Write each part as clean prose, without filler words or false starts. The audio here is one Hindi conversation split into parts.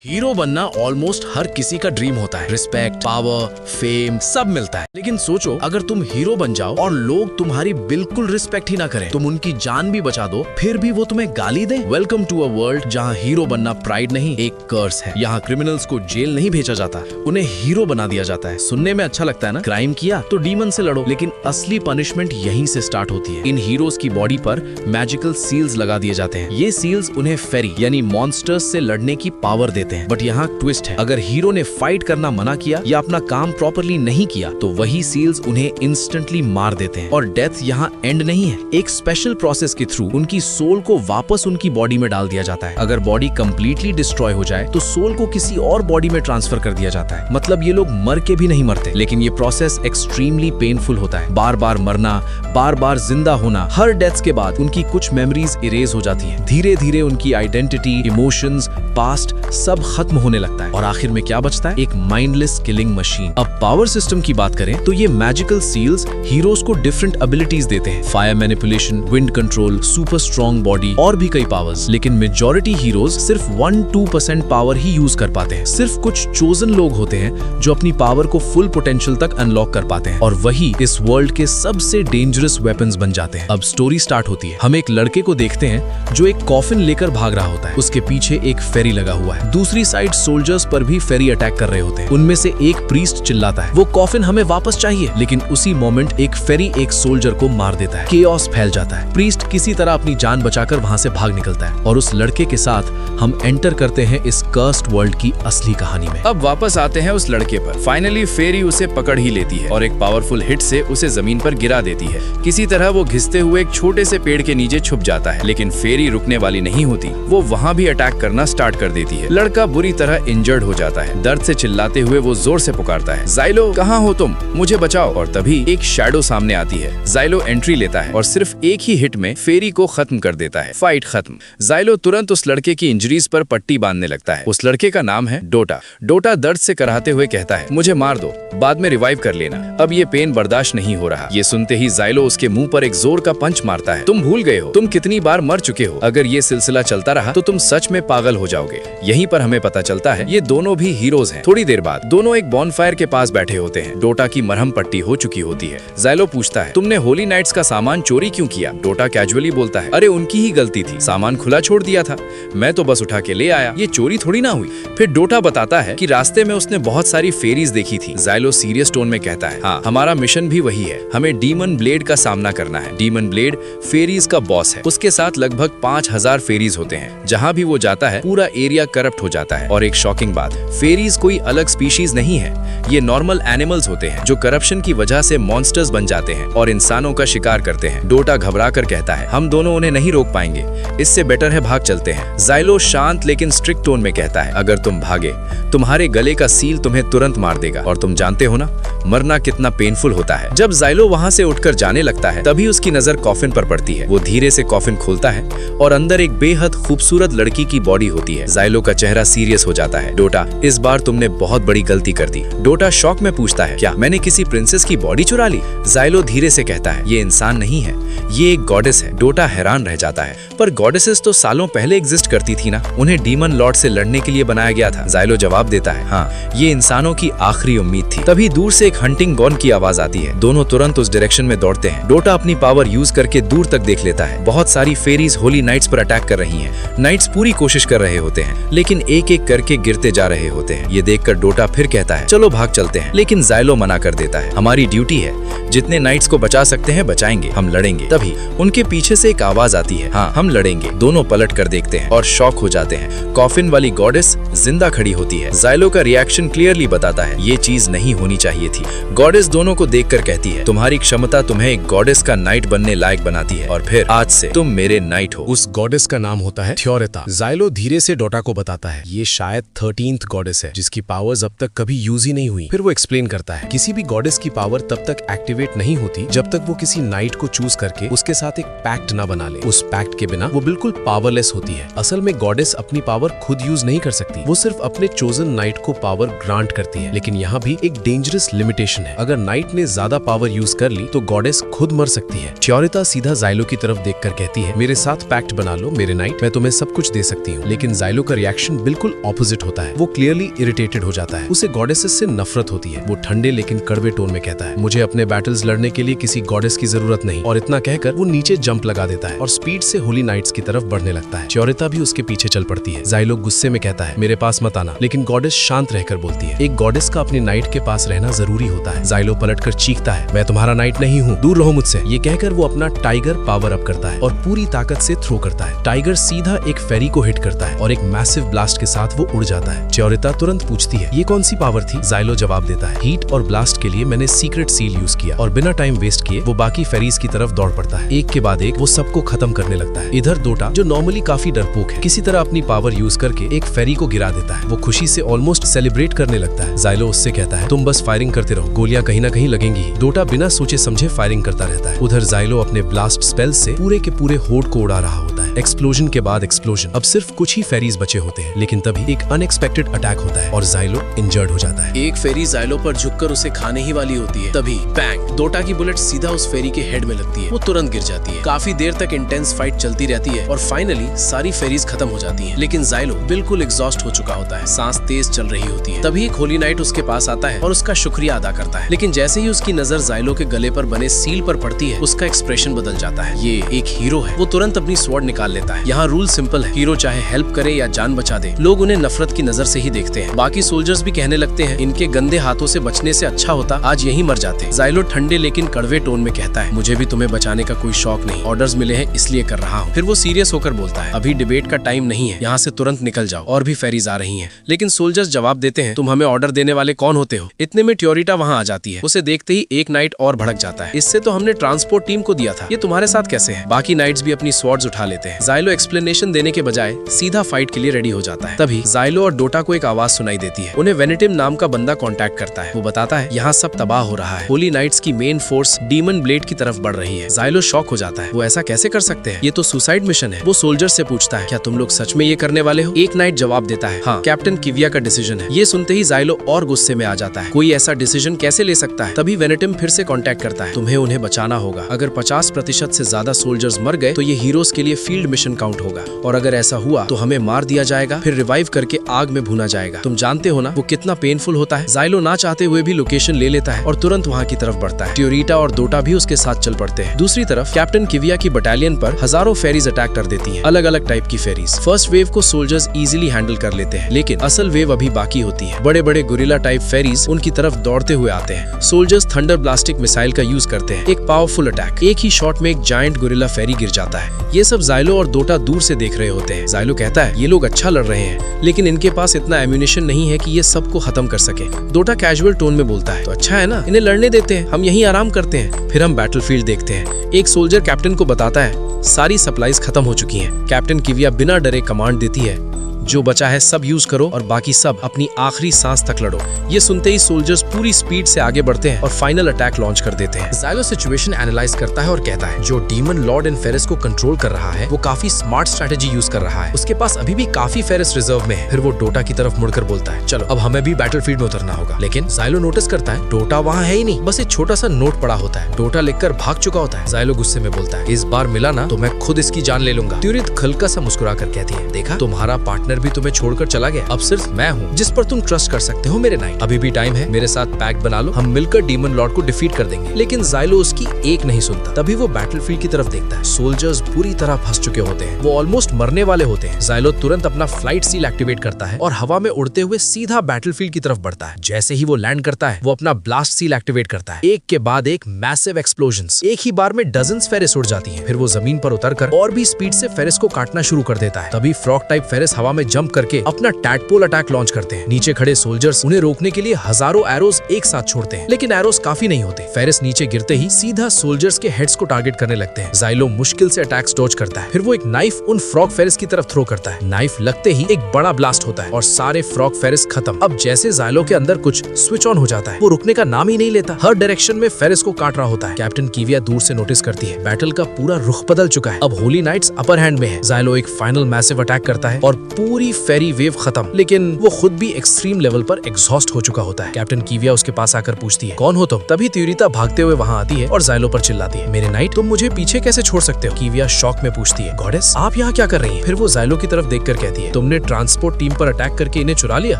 हीरो बनना ऑलमोस्ट हर किसी का ड्रीम होता है। रिस्पेक्ट, पावर, फेम सब मिलता है। लेकिन सोचो, अगर तुम हीरो बन जाओ और लोग तुम्हारी बिल्कुल रिस्पेक्ट ही ना करें, तुम उनकी जान भी बचा दो, फिर भी वो तुम्हें गाली दे। वेलकम टू अ वर्ल्ड जहाँ हीरो बनना प्राइड नहीं, एक कर्स है। यहाँ क्रिमिनल्स को जेल नहीं भेजा जाता, उन्हें हीरो बना दिया जाता है। सुनने में अच्छा लगता है ना, क्राइम किया तो डीमन से लड़ो, लेकिन असली पनिशमेंट यहीं से स्टार्ट होती है। इन हीरोज की बॉडी पर मैजिकल सील्स लगा दिए जाते हैं। ये सील्स उन्हें फेरी यानी मॉन्स्टर्स से लड़ने की पावर देते हैं। बट यहाँ ट्विस्ट है, अगर हीरो ने फाइट करना मना किया या अपना काम प्रॉपरली नहीं किया तो वही सील्स उन्हें इंस्टेंटली मार देते हैं। और डेथ यहाँ एंड नहीं है, एक स्पेशल प्रोसेस के थ्रू उनकी सोल को वापस उनकी बॉडी में डाल दिया जाता है। अगर बॉडी कंप्लीटली डिस्ट्रॉय हो जाए तो सोल को किसी और बॉडी में ट्रांसफर कर दिया जाता है। मतलब ये लोग मर के भी नहीं मरते, लेकिन ये प्रोसेस एक्सट्रीमली पेनफुल होता है। बार बार मरना, बार बार जिंदा होना। हर डेथ के बाद उनकी कुछ मेमोरीज इरेज हो जाती है। धीरे धीरे उनकी आइडेंटिटी, इमोशंस, पास्ट सब खत्म होने लगता है और आखिर में क्या बचता है? एक माइंडलेस किलिंग मशीन। अब पावर सिस्टम की बात करें तो ये मैजिकल सील्स हीरोज को डिफरेंट एबिलिटीज देते हैं। Fire manipulation, wind control, super strong body और भी कई पावर्स। लेकिन मेजॉरिटी हीरोज सिर्फ 1-2% पावर ही यूज कर पाते हैं। सिर्फ कुछ चोजन लोग होते हैं जो अपनी पावर को फुल पोटेंशियल तक अनलॉक कर पाते हैं और वही इस वर्ल्ड के सबसे डेंजरस वेपन्स बन जाते हैं। अब स्टोरी स्टार्ट होती है। हम एक लड़के को देखते हैं जो एक कॉफिन लेकर भाग रहा होता है। उसके पीछे एक फेरी लगा हुआ है। दूसरी साइड सोल्जर्स पर भी फेरी अटैक कर रहे होते हैं। उनमें से एक प्रीस्ट चिल्लाता है, वो कॉफिन हमें वापस चाहिए। लेकिन उसी मोमेंट एक फेरी एक सोल्जर को मार देता है। केओस फैल जाता है। प्रीस्ट किसी तरह अपनी जान बचाकर वहां से भाग निकलता है और उस लड़के के साथ हम एंटर करते हैं इस कर्स्ड वर्ल्ड की असली कहानी में। अब वापस आते हैं उस लड़के पर। फाइनली फेरी उसे पकड़ ही लेती है और एक पावरफुल हिट से उसे जमीन पर गिरा देती है। किसी तरह वो घिसते हुए एक छोटे से पेड़ के नीचे छुप जाता है। लेकिन फेरी रुकने वाली नहीं होती, वो वहाँ भी अटैक करना स्टार्ट कर देती है। लड़का बुरी तरह इंजर्ड हो जाता है। दर्द से चिल्लाते हुए वो जोर से पुकारता है, ज़ाइलो कहाँ हो तुम, मुझे बचाओ। और तभी एक शैडो सामने आती है। ज़ाइलो एंट्री लेता है और सिर्फ एक ही हिट में फेरी को खत्म कर देता है। फाइट खत्म। ज़ाइलो तुरंत उस लड़के की इंजरीज पर पट्टी बांधने लगता है। उस लड़के का नाम है डोटा। डोटा दर्द से कराहते हुए कहता है, मुझे मार दो, बाद में रिवाइव कर लेना, अब ये पेन बर्दाश्त नहीं हो रहा। ये सुनते ही ज़ाइलो उसके मुंह पर एक जोर का पंच मारता है। तुम भूल गए हो तुम कितनी बार मर चुके हो। अगर ये सिलसिला चलता रहा तो तुम सच में पागल हो जाओगे। यहीं पर हमें पता चलता है ये दोनों भी हीरोज हैं। थोड़ी देर बाद दोनों एक बॉनफायर के पास बैठे होते हैं। डोटा की मरहम पट्टी हो चुकी होती है। ज़ाइलो पूछता है, तुमने होली नाइट्स का सामान चोरी क्यों किया? डोटा कैजुअली बोलता है, अरे उनकी ही गलती थी, सामान खुला छोड़ दिया था, मैं तो बस उठा के ले आया, ये चोरी थोड़ी ना हुई। फिर डोटा बताता है कि रास्ते में उसने बहुत सारी फेरीज देखी थी। ज़ाइलो सीरियस टोन में कहता है, हाँ हमारा मिशन भी वही है, हमें डीमन ब्लेड का सामना करना है। डीमन ब्लेड फेरीज का बॉस है। उसके साथ लगभग 5000 फेरीज होते हैं। जहाँ भी वो जाता है पूरा एरिया करप्ट हो जाता है। और एक शॉकिंग बात, फेरीज कोई अलग स्पीशीज नहीं है, ये नॉर्मल एनिमल्स होते हैं जो करप्शन की वजह से मॉन्स्टर्स बन जाते हैं और इंसानों का शिकार करते हैं। डोटा घबरा कर कहता है, हम दोनों उन्हें नहीं रोक पाएंगे, इससे बेटर है भाग चलते हैं। ज़ाइलो शांत लेकिन स्ट्रिक्ट टोन में कहता है, अगर तुम भागे तुम्हारे गले का सील तुम्हें तुरंत मार देगा और तुम जानते हो ना मरना कितना पेनफुल होता है। जब ज़ाइलो वहां से उठकर जाने लगता है तभी उसकी नजर कॉफिन पर पड़ती है। वो धीरे से कॉफिन खोलता है और अंदर एक बेहद खूबसूरत लड़की की बॉडी होती है। ज़ाइलो का चेहरा सीरियस हो जाता है। डोटा, इस बार तुमने बहुत बड़ी गलती कर दी। डोटा शॉक में पूछता है, क्या मैंने किसी प्रिंसेस की बॉडी चुरा ली? ज़ाइलो धीरे से कहता है, ये इंसान नहीं है, ये एक गॉडेस है। डोटा हैरान रह जाता है, पर गॉडेसेस तो सालों पहले एग्जिस्ट करती थी ना, उन्हें डीमन लॉर्ड से लड़ने के लिए बनाया गया था। ज़ाइलो जवाब देता है, हाँ ये इंसानों की आखिरी उम्मीद थी। तभी दूर से एक हंटिंग गॉन की आवाज आती है। दोनों तुरंत उस डायरेक्शन में दौड़ते हैं। डोटा अपनी पावर यूज करके दूर तक देख लेता है। बहुत सारी फेरीज होली नाइट्स पर अटैक कर रही हैं। नाइट्स पूरी कोशिश कर रहे होते हैं लेकिन एक एक करके गिरते जा रहे होते हैं। ये देखकर डोटा फिर कहता है, चलो भाग चलते हैं। लेकिन ज़ाइलो मना कर देता है, हमारी ड्यूटी है, जितने नाइट्स को बचा सकते हैं बचाएंगे, हम लड़ेंगे। तभी उनके पीछे से एक आवाज आती है, हाँ हम लड़ेंगे। दोनों पलट कर देखते हैं और शॉक हो जाते हैं। कॉफिन वाली गॉडेस जिंदा खड़ी होती है। ज़ाइलो का रिएक्शन क्लियरली बताता है ये चीज नहीं होनी चाहिए थी। गॉडेस दोनों को देखकर कहती है, तुम्हारी क्षमता तुम्हें एक गॉडेस का नाइट बनने लायक बनाती है और फिर आज से तुम मेरे नाइट हो। उस गॉडेस का नाम होता है थ्योरेता। ज़ाइलो धीरे से डोटा को बताता है, ये शायद 13th गॉडेस है जिसकी पावर्स अब तक कभी यूज ही नहीं हुई। फिर वो एक्सप्लेन करता है, किसी भी गॉडेस की पावर तब तक एक्टिवेट नहीं होती जब तक वो किसी नाइट को चूज करके उसके साथ एक पैक्ट ना बना ले। उस पैक्ट के बिना वो बिल्कुल पावरलेस होती है। असल में गॉडेस अपनी पावर खुद यूज नहीं कर सकती, वो सिर्फ अपने चोजन नाइट को पावर ग्रांट करती है। लेकिन यहाँ भी एक डेंजरस लिमिटेशन है, अगर नाइट ने ज्यादा पावर यूज कर ली तो गॉडेस खुद मर सकती है। थ्योरेता सीधा ज़ाइलो की तरफ देखकर कहती है, मेरे साथ पैक्ट बना लो मेरे नाइट, मैं तुम्हें सब कुछ दे सकती हूँ। लेकिन ज़ाइलो का रिएक्शन बिल्कुल ऑपोजिट होता है। वो क्लियरली इरिटेटेड हो जाता है, उसे गॉडेसेस से नफरत होती है। वो ठंडे लेकिन कड़वे टोन में कहता है, मुझे अपने बैटल्स लड़ने के लिए किसी गॉडेस की जरूरत नहीं। और इतना कहकर वो नीचे जंप लगा देता है और स्पीड से होली नाइट्स की तरफ बढ़ने लगता है। च्योरिता भी उसके पीछे चल पड़ती है। जाइलो गुस्से में कहता है, मेरे पास मत आना, लेकिन गॉडेस शांत रहकर बोलती है, एक गॉडेस का अपनी नाइट के पास रहना जरूरी होता है। जाइलो पलटकर चीखता है, मैं तुम्हारा नाइट नहीं हूँ, दूर रहो मुझसे। ये कहकर वो अपना टाइगर पावर अप करता है और पूरी ताकत से थ्रो करता है। टाइगर सीधा एक फेरी को हिट करता है और एक मैसिव ब्लास्ट के साथ वो उड़ जाता है। च्योरिता तुरंत पूछती है, ये कौन सी पावर थी? जाइलो जवाब देता है, हीट और ब्लास्ट के लिए मैंने सीक्रेट सील यूज किया। और बिना टाइम वेस्ट किए वो बाकी फेरीज की तरफ दौड़ पड़ता है। एक के बाद एक वो सबको खत्म करने लगता है। इधर डोटा, जो नॉर्मली काफी डरपोक है, किसी तरह अपनी पावर यूज करके एक फेरी को गिरा देता है। वो खुशी से ऑलमोस्ट सेलिब्रेट करने लगता है। जाइलो उससे कहता है, तुम बस फायरिंग करते रहो, गोलियां कहीं ना कहीं लगेंगी ही। डोटा बिना सोचे समझे फायरिंग करता रहता है। उधर जाइलो अपने ब्लास्ट स्पेल से पूरे के पूरे होड को उड़ा रहा होता है। एक्सप्लोजन के बाद एक्सप्लोजन। अब सिर्फ कुछ ही फेरीज बचे होते हैं, लेकिन तभी एक अनएक्सपेक्टेड अटैक होता है और जाइलो इंजर्ड हो जाता है। एक फेरी जाइलो पर झुककर उसे खाने ही वाली होती है, तभी बैंग, डोटा की बुलेट सीधा उस फेरी के हेड में लगती है। वो तुरंत गिर जाती है। काफी देर तक इंटेंस फाइट चलती रहती है और फाइनली सारी फेरीज खत्म हो जाती हैं। लेकिन जाइलो बिल्कुल एग्जॉस्ट हो चुका होता है, सांस तेज चल रही होती है। तभी एक होली नाइट उसके पास आता है और उसका शुक्रिया अदा करता है। लेकिन जैसे ही उसकी नजर जाइलो के गले पर बने सील पर पड़ती है, उसका एक्सप्रेशन बदल जाता है। ये एक हीरो है। वो तुरंत अपनी स्वॉर्ड निकाल लेता है। यहाँ रूल सिंपल है, हीरो चाहे हेल्प करे या जान बचा दे, लोग उन्हें नफरत की नजर से ही देखते हैं। बाकी सोल्जर्स भी कहने लगते हैं, इनके गंदे हाथों से बचने से अच्छा होता आज यही मर जाते। जाइलो ठंडे लेकिन कड़वे टोन में कहता है, मुझे भी तुम्हें बचाने का कोई शौक नहीं, ऑर्डर्स मिले हैं इसलिए कर रहा हूँ। फिर वो सीरियस होकर बोलता है, अभी डिबेट का टाइम नहीं है, यहाँ से तुरंत निकल जाओ, और भी फेरीज आ रही हैं। लेकिन सोल्जर्स जवाब देते हैं, तुम हमें ऑर्डर देने वाले कौन होते हो? इतने में ट्योरिटा वहाँ आ जाती है। उसे देखते ही एक नाइट और भड़क जाता है, इससे तो हमने ट्रांसपोर्ट टीम को दिया था, ये तुम्हारे साथ कैसे है? बाकी नाइट्स भी अपनी स्वॉर्ड्स उठा लेते हैं। जाइलो एक्सप्लेनेशन देने के बजाय सीधा फाइट के लिए रेडी हो जाता है। तभी जाइलो और डोटा को एक आवाज सुनाई देती है। उन्हें वेनेटिम नाम का बंदा कांटेक्ट करता है। वो बताता है, यहाँ सब तबाह हो रहा है, होली नाइट्स की मेन फोर्स डीमन ब्लेड की तरफ बढ़ रही है। जाइलो शॉक हो जाता है, वो ऐसा कैसे कर सकते हैं? ये तो सुसाइड मिशन है। वो सोल्जर से पूछता है, क्या तुम लोग सच में ये करने वाले हो? एक नाइट जवाब देता है, हाँ, कैप्टन किविया का डिसीजन है। ये सुनते ही जाइलो और गुस्से में आ जाता है, कोई ऐसा डिसीजन कैसे ले सकता है? तभी वेनेटिम फिर से कांटेक्ट करता है, तुम्हें उन्हें बचाना होगा। अगर 50% से ज्यादा सोल्जर्स मर गए तो ये हीरोज के लिए फील्ड मिशन काउंट होगा, और अगर ऐसा हुआ तो हमें मार दिया जाएगा, फिर रिवाइव करके आग में भूना जाएगा। तुम जानते हो ना वो कितना पेनफुल होता है। जाइलो ना चाहते हुए भी लोकेशन ले लेता है और तुरंत वहाँ की तरफ बढ़ता है। ट्योरिटा और डोटा भी उसके साथ चल पड़ते हैं। दूसरी तरफ कैप्टन किविया की बटालियन पर हजारों फेरीज अटैक कर देती हैं, अलग अलग टाइप की फेरीज। फर्स्ट वेव को सोल्जर्स इजीली हैंडल कर लेते हैं, लेकिन असल वेव अभी बाकी होती है। बड़े बड़े गुरिल्ला टाइप फेरीज उनकी तरफ दौड़ते हुए आते हैं। सोल्जर्स थंडर ब्लास्टिक मिसाइल का यूज करते हैं, एक पावरफुल अटैक। एक ही शॉट में एक जायंट गुरिल्ला फेरी गिर जाता है। ये सब जाइलो और डोटा दूर से देख रहे होते हैं। जाइलो कहता है, ये लोग अच्छा लड़ रहे हैं, लेकिन इनके पास इतना एम्यूनिशन नहीं है कि ये सबको खत्म कर सके। डोटा कैजुअल टोन में बोलता है, तो अच्छा है ना, इन्हें लड़ने देते हैं, हम यहीं आराम करते हैं। फिर हम बैटलफील्ड देखते हैं। एक सोल्जर कैप्टन को बताता है, सारी सप्लाईज खत्म हो चुकी हैं। कैप्टन किविया बिना डरे कमांड देती है, जो बचा है सब यूज करो और बाकी सब अपनी आखिरी सांस तक लड़ो। ये सुनते ही सोल्जर्स पूरी स्पीड से आगे बढ़ते हैं और फाइनल अटैक लॉन्च कर देते हैं। जाइलो सिचुएशन एनालाइज करता है और कहता है, जो डीमन लॉर्ड इन फेरिस को कंट्रोल कर रहा है वो काफी स्मार्ट स्ट्रेटेजी यूज कर रहा है। उसके पास अभी भी काफी फेरिस रिजर्व में है। फिर वो डोटा की तरफ मुड़कर बोलता है, चलो अब हमें भी बैटलफील्ड में उतरना होगा। लेकिन जाइलो नोटिस करता है डोटा वहाँ है ही नहीं, बस एक छोटा सा नोट पड़ा होता है। डोटा लिखकर भाग चुका होता है। जाइलो गुस्से में बोलता है, इस बार मिला ना तो मैं खुद इसकी जान ले लूंगा। ट्यूरिट हल्का सा मुस्कुरा कर कहती है, देखा तुम्हारा पार्टनर भी तुम्हें छोड़कर चला गया, अब सिर्फ मैं हूँ जिस पर तुम ट्रस्ट कर सकते हो मेरे नाइट। अभी भी टाइम है, मेरे साथ पैक्ट बना लो, हम मिलकर डीमन लॉर्ड को डिफीट कर देंगे। लेकिन जाइलो उसकी एक नहीं सुनता। तभी वो बैटलफील्ड की तरफ देखता है। सोल्जर्स पूरी तरह फंस चुके होते हैं, वो ऑलमोस्ट मरने वाले होते हैं। जाइलो तुरंत अपना फ्लाइट सील एक्टिवेट करता है और हवा में उड़ते हुए सीधा बैटलफील्ड की तरफ बढ़ता है। जैसे ही वो लैंड करता है वो अपना ब्लास्ट सील एक्टिवेट करता है। एक के बाद एक मैसिव एक्सप्लोजन्स। एक ही बार में डजन्स फेरिस उड़ जाती हैं। फिर वो जमीन पर उतरकर और भी स्पीड से फेरिस को काटना शुरू कर देता है। तभी फ्रॉग टाइप फेरिस हवा में जंप करके अपना टैडपोल अटैक लॉन्च करते हैं। नीचे खड़े सोल्जर्स उन्हें रोकने के लिए हजारों एरोज एक साथ छोड़ते हैं, लेकिन एरोज काफी नहीं होते। फेरिस नीचे गिरते ही सीधा सोल्जर्स के हेड्स को टारगेट करने लगते हैं। जाइलो मुश्किल से अटैक्स डॉज करता है। फिर वो एक नाइफ उन फ्रॉग फेरिस की तरफ थ्रो करता है। नाइफ लगते ही एक बड़ा ब्लास्ट होता है और सारे फ्रॉग फेरिस खत्म। अब जैसे जाइलो के अंदर कुछ स्विच ऑन हो जाता है, वो रुकने का नाम ही नहीं लेता। हर डायरेक्शन में फेरिस को काट रहा होता है। कैप्टन किविया दूर से नोटिस करती है, बैटल का पूरा रुख बदल चुका है। अब होली नाइट्स अपर हैंड में है। जाइलो एक फाइनल मैसिव अटैक करता है और पूरी फेरी वेव खत्म, लेकिन वो खुद भी एक्सट्रीम लेवल पर एग्जॉस्ट हो चुका होता है। कैप्टन कीविया उसके पास आकर पूछती है, कौन हो तुम? तभी त्यूरिता भागते हुए वहाँ आती है और जाइलो पर चिल्लाती है, मेरे नाइट, तुम मुझे पीछे कैसे छोड़ सकते हो? कीविया शॉक में पूछती है, गॉडेस आप यहाँ क्या कर रही हैं? फिर वो जाइलो की तरफ देखकर कहती है, तुमने ट्रांसपोर्ट टीम पर अटैक करके इन्हें चुरा लिया?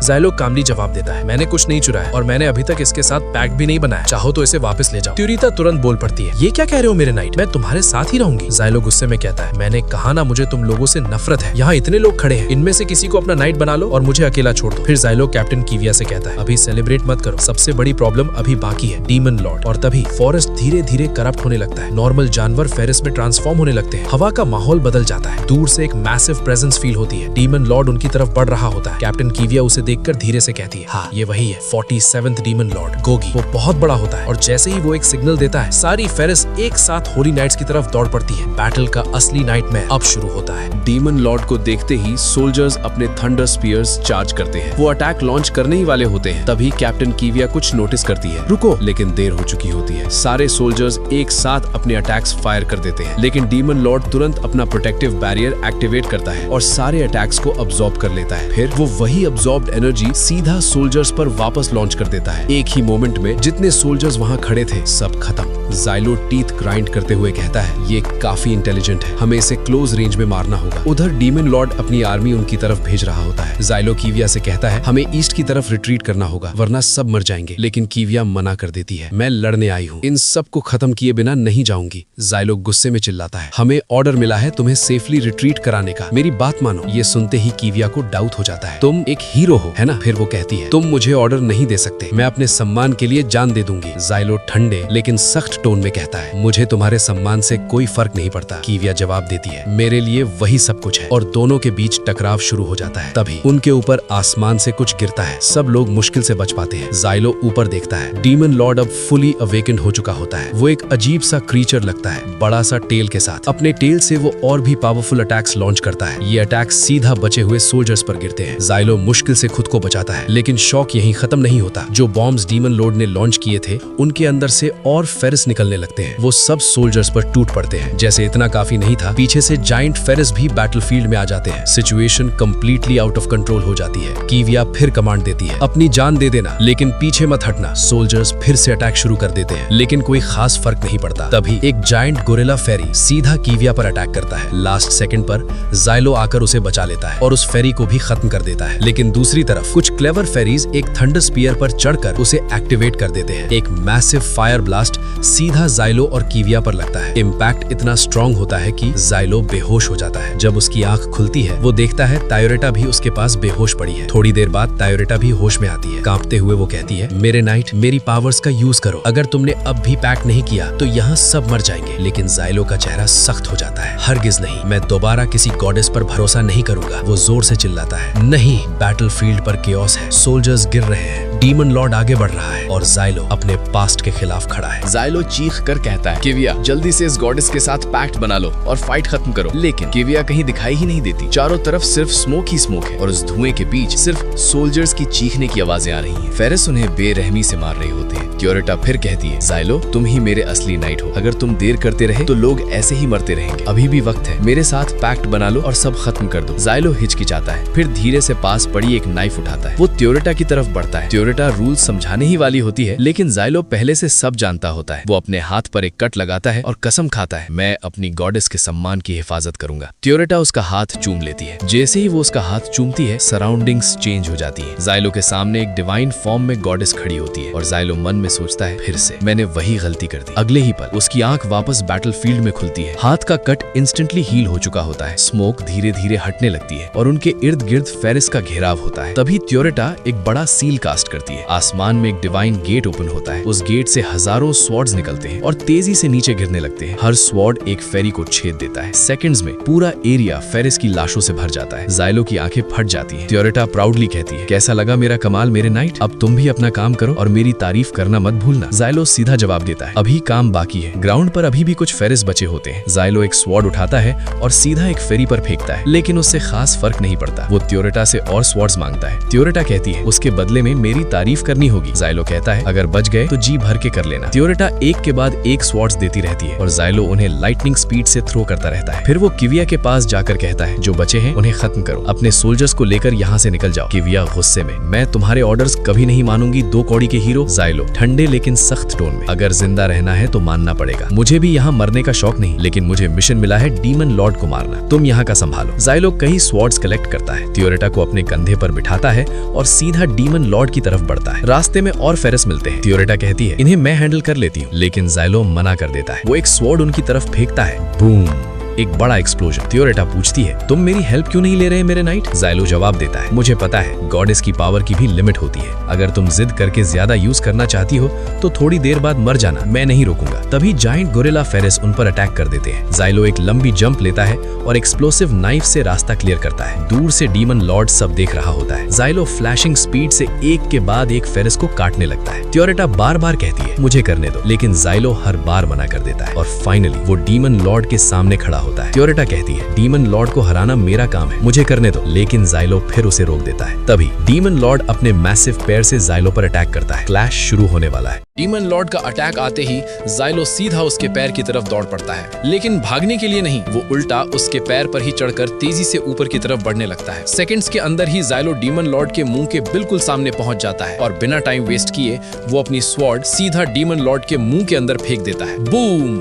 जाइलो कामली जवाब देता है, मैंने कुछ नहीं चुराया और मैंने अभी तक इसके साथ पैक्ट भी नहीं बनाया, चाहो तो इसे वापस ले जाओ। त्यूरिता तुरंत बोल पड़ती है, ये क्या कह रहे हो मेरे नाइट, मैं तुम्हारे साथ ही रहूंगी। जाइलो गुस्से में कहता है, मैंने कहा ना मुझे तुम लोगों से नफरत है, यहाँ इतने लोग खड़े हैं, इनमें से किसी को अपना नाइट बना लो और मुझे अकेला छोड़ दो। फिर जाइलो कैप्टन कीविया से कहता है, अभी सेलिब्रेट मत करो, सबसे बड़ी प्रॉब्लम अभी बाकी है, डीमन लॉर्ड। और तभी फॉरेस्ट धीरे धीरे करप्ट होने लगता है, नॉर्मल जानवर फेरिस में ट्रांसफॉर्म होने लगते हैं, हवा का माहौल बदल जाता है, दूर से एक मैसिव प्रेजेंस फील होती है, डीमन लॉर्ड उनकी तरफ बढ़ रहा होता है। कैप्टन कीविया उसे देखकर धीरे से कहती है, हाँ ये वही है, 47th डीमन लॉर्ड गोगी। वो बहुत बड़ा होता है और जैसे ही वो एक सिग्नल देता है, सारी फेरिस एक साथ होली नाइट्स की तरफ दौड़ पड़ती है। बैटल का असली नाइटमेयर अब शुरू होता है। डीमन लॉर्ड को देखते ही सोल्जर्स अपने थंडर स्पीयर्स चार्ज करते हैं। वो अटैक लॉन्च करने ही वाले होते हैं, तभी कैप्टन कीविया कुछ नोटिस करती है, रुको, लेकिन देर हो चुकी होती है। सारे सोल्जर्स एक साथ अपने अटैक्स फायर कर देते हैं, लेकिन डीमन लॉर्ड तुरंत अपना प्रोटेक्टिव बैरियर एक्टिवेट करता है और सारे अटैक्स को अब्सॉर्ब कर लेता है। फिर वो वही अब्सॉर्ब्ड एनर्जी सीधा सोल्जर्स पर वापस लॉन्च कर देता है। एक ही मोमेंट में जितने सोल्जर्स वहाँ खड़े थे सब खत्म। जाइलो टीथ ग्राइंड करते हुए कहता है, ये काफी इंटेलिजेंट है, हमें इसे क्लोज रेंज में मारना होगा। उधर डीमन लॉर्ड अपनी आर्मी उनकी तरफ भेज रहा होता है। जाइलो कीविया से कहता है, हमें ईस्ट की तरफ रिट्रीट करना होगा वरना सब मर जाएंगे, लेकिन कीविया मना कर देती है, मैं लड़ने आई हूँ, इन सब को खत्म किए बिना नहीं जाऊंगी। जाइलो गुस्से में चिल्लाता है, हमें ऑर्डर मिला है तुम्हें सेफली रिट्रीट कराने का, मेरी बात मानो। ये सुनते ही कीविया को डाउट हो जाता है, तुम एक हीरो हो, है ना? फिर वो कहती है, तुम मुझे ऑर्डर नहीं दे सकते, मैं अपने सम्मान के लिए जान दे दूंगी। जाइलो ठंडे लेकिन सख्त टोन में कहता है, मुझे तुम्हारे सम्मान से कोई फर्क नहीं पड़ता। कीविया जवाब देती है, मेरे लिए वही सब कुछ है। और दोनों के बीच टकराव शुरू हो जाता है। तभी उनके ऊपर आसमान से कुछ गिरता है, सब लोग मुश्किल से बच पाते हैं। जाइलो ऊपर देखता है, डीमन लॉर्ड अब फुली अवेकेंड हो चुका होता है। वो एक अजीब सा क्रीचर लगता है, बड़ा सा टेल के साथ। अपने टेल से वो और भी पावरफुल अटैक्स लॉन्च करता है। ये अटैक सीधा बचे हुए सोल्जर्स पर गिरते हैं। जाइलो मुश्किल से खुद को बचाता है, लेकिन शौक यहीं खत्म नहीं होता। जो बॉम्ब्स डीमन लॉर्ड ने लॉन्च किए थे, उनके अंदर से और फेरिस निकलने लगते हैं। वो सब सोल्जर्स पर टूट पड़ते हैं। जैसे इतना काफी नहीं था, पीछे से जाइंट फेरिस भी बैटलफील्ड में आ जाते हैं। Situation completely out of control हो जाती है। कीविया फिर कमांड देती है, अपनी जान दे देना, लेकिन पीछे मत हटना। सोल्जर्स फिर से अटैक शुरू कर देते हैं, लेकिन कोई खास फर्क नहीं पड़ता। तभी एक जाइंट गोरिल्ला फेरी सीधा कीविया पर अटैक करता है। लास्ट सेकंड पर जाइलो आकर उसे बचा लेता है और उस फेरी को भी खत्म कर देता है। लेकिन दूसरी तरफ कुछ क्लेवर फेरीज एक थंडर स्पीयर पर चढ़कर उसे एक्टिवेट कर देते हैं। एक मैसिव फायर ब्लास्ट सीधा जाइलो और कीविया पर लगता है। इम्पैक्ट इतना स्ट्रॉन्ग होता है कि जाइलो बेहोश हो जाता है। जब उसकी आंख खुलती है, वो देखता है तायोरेटा भी उसके पास बेहोश पड़ी है। थोड़ी देर बाद तायोरेटा भी होश में आती है। कांपते हुए वो कहती है, मेरे नाइट, मेरी पावर्स का यूज करो, अगर तुमने अब भी पैक नहीं किया तो यहाँ सब मर जाएंगे। लेकिन जाइलो का चेहरा सख्त हो जाता है, हरगिज नहीं, मैं दोबारा किसी गॉडेस पर भरोसा नहीं करूंगा। वो जोर से चिल्लाता है, नहीं, बैटलफील्ड पर केओस है, सोल्जर्स गिर रहे हैं, डीमन लॉर्ड आगे बढ़ रहा है और जाइलो अपने पास्ट के खिलाफ खड़ा है। जाइलो चीख कर कहता है, कीविया जल्दी से इस गॉडेस के साथ पैक्ट बना लो और फाइट खत्म करो। लेकिन कीविया कहीं दिखाई ही नहीं देती। चारों तरफ सिर्फ स्मोक ही स्मोक है और उस धुएं के बीच सिर्फ सोल्जर्स की चीखने की आवाजें आ रही हैं। फेरिस उन्हें बेरहमी से मार रहे होते हैं। त्योरेटा फिर कहती है, जाइलो तुम ही मेरे असली नाइट हो, अगर तुम देर करते रहे तो लोग ऐसे ही मरते रहेंगे। अभी भी वक्त है, मेरे साथ पैक्ट बना लो और सब खत्म कर दो। जाइलो हिचकिचाता है, फिर धीरे से पास पड़ी एक नाइफ उठाता है। वो त्योरेटा की तरफ बढ़ता है। त्योरेटा रूल समझाने ही वाली होती है, लेकिन जाइलो पहले से सब जानता होता है। वो अपने हाथ पर एक कट लगाता है और कसम खाता है, मैं अपनी गॉडेस के सम्मान की हिफाजत करूंगा। त्योरेटा उसका हाथ चूम लेती है। जैसे ही वो उसका हाथ चूमती है, सराउंडिंग्स चेंज हो जाती है। जाइलो के सामने एक डिवाइन फॉर्म में गॉडेस खड़ी होती है और जाइलो मन में सोचता है, फिर से मैंने वही गलती कर दी। अगले ही पल उसकी आंख वापस बैटलफील्ड में खुलती है। हाथ का कट इंस्टेंटली हील हो चुका होता है। स्मोक धीरे धीरे हटने लगती है और उनके इर्द गिर्द फेरिस का घेराव होता है। तभी त्योरेटा एक बड़ा सील कास्ट करती है। आसमान में एक डिवाइन गेट ओपन होता है। उस गेट से हजारों स्वॉर्ड्स निकलते हैं और तेजी से नीचे गिरने लगते हैं। हर स्वॉर्ड एक फेरी को छेद देता है। सेकंड्स में पूरा एरिया फेरिस की लाशों से भर जाता है। जाइलो की आंखें फट जाती हैं। त्योरेटा प्राउडली कहती है, कैसा लगा मेरा कमाल मेरे नाइट? अब तुम भी अपना काम करो और मेरी तारीफ करना मत भूलना। जाइलो सीधा जवाब देता है, अभी काम बाकी है। ग्राउंड पर अभी भी कुछ फेरिस बचे होते हैं। जाइलो एक स्वॉर्ड उठाता है और सीधा एक फेरी पर फेंकता है, लेकिन उससे खास फर्क नहीं पड़ता। वो त्योरेटा से और स्वॉर्ड्स मांगता है। त्योरेटा कहती है उसके बदले में मेरी तारीफ करनी होगी। जाइलो कहता है अगर बच गए तो जी भर के कर लेना। त्योरेटा एक के बाद एक स्वॉर्ड्स देती रहती है और जाइलो उन्हें लाइटनिंग स्पीड से थ्रो करता रहता है। फिर वो किविया के पास जाकर कहता है जो बचे हैं उन्हें खत्म करो, अपने सोल्जर्स को लेकर यहाँ से निकल जाओ। किविया गुस्से में, मैं तुम्हारे ऑर्डर्स कभी नहीं मानूंगी दो कौड़ी के हीरो। जाइलो ठंडे लेकिन सख्त टोन में, अगर जिंदा रहना है तो मानना पड़ेगा। मुझे भी यहाँ मरने का शौक नहीं, लेकिन मुझे मिशन मिला है डीमन लॉर्ड को मारना, तुम यहाँ का संभालो। जाइलो कई स्वॉर्ड्स कलेक्ट करता है, त्योरेटा को अपने कंधे पर बिठाता है और सीधा डीमन लॉर्ड की तरफ बढ़ता है। रास्ते में और फेरिस मिलते हैं। त्योरेटा कहती है इन्हें मैं हैंडल कर लेती हूँ, लेकिन जाइलो मना कर देता है। वो एक स्वॉर्ड उनकी तरफ फेंकता है, बूम, एक बड़ा एक्सप्लोजन। त्योरेटा पूछती है तुम मेरी हेल्प क्यों नहीं ले रहे मेरे नाइट? जाइलो जवाब देता है मुझे पता है गॉडेस की पावर की भी लिमिट होती है, अगर तुम जिद करके ज्यादा यूज करना चाहती हो तो थोड़ी देर बाद मर जाना, मैं नहीं रोकूंगा। तभी जाइंट गोरिल्ला फेरिस उन पर अटैक कर देते हैं। जाइलो एक लंबी जंप लेता है और एक्सप्लोसिव नाइफ से रास्ता क्लियर करता है। दूर से डीमन लॉर्ड सब देख रहा होता है। जाइलो फ्लैशिंग स्पीड से एक के बाद एक फेरिस को काटने लगता है। त्योरेटा बार बार कहती है मुझे करने दो, लेकिन जाइलो हर बार मना कर देता है और फाइनली वो डीमन लॉर्ड के सामने खड़ा होता है। त्योरेटा कहती है डीमन लॉर्ड को हराना मेरा काम है, मुझे करने दो, लेकिन जाइलो फिर उसे रोक देता है। तभी डीमन लॉर्ड अपने मैसिव पैर से जाइलो पर अटैक करता है। क्लैश शुरू होने वाला है। डीमन लॉर्ड का अटैक आते ही जाइलो सीधा उसके पैर की तरफ दौड़ पड़ता है, लेकिन भागने के लिए नहीं, वो उल्टा उसके पैर पर ही चढ़कर तेजी से ऊपर की तरफ बढ़ने लगता है। सेकंड्स के अंदर ही जाइलो डीमन लॉर्ड के मुंह के बिल्कुल सामने पहुंच जाता है और बिना टाइम वेस्ट किए वो अपनी स्वॉर्ड सीधा डीमन लॉर्ड के मुंह के अंदर फेंक देता है। बूम,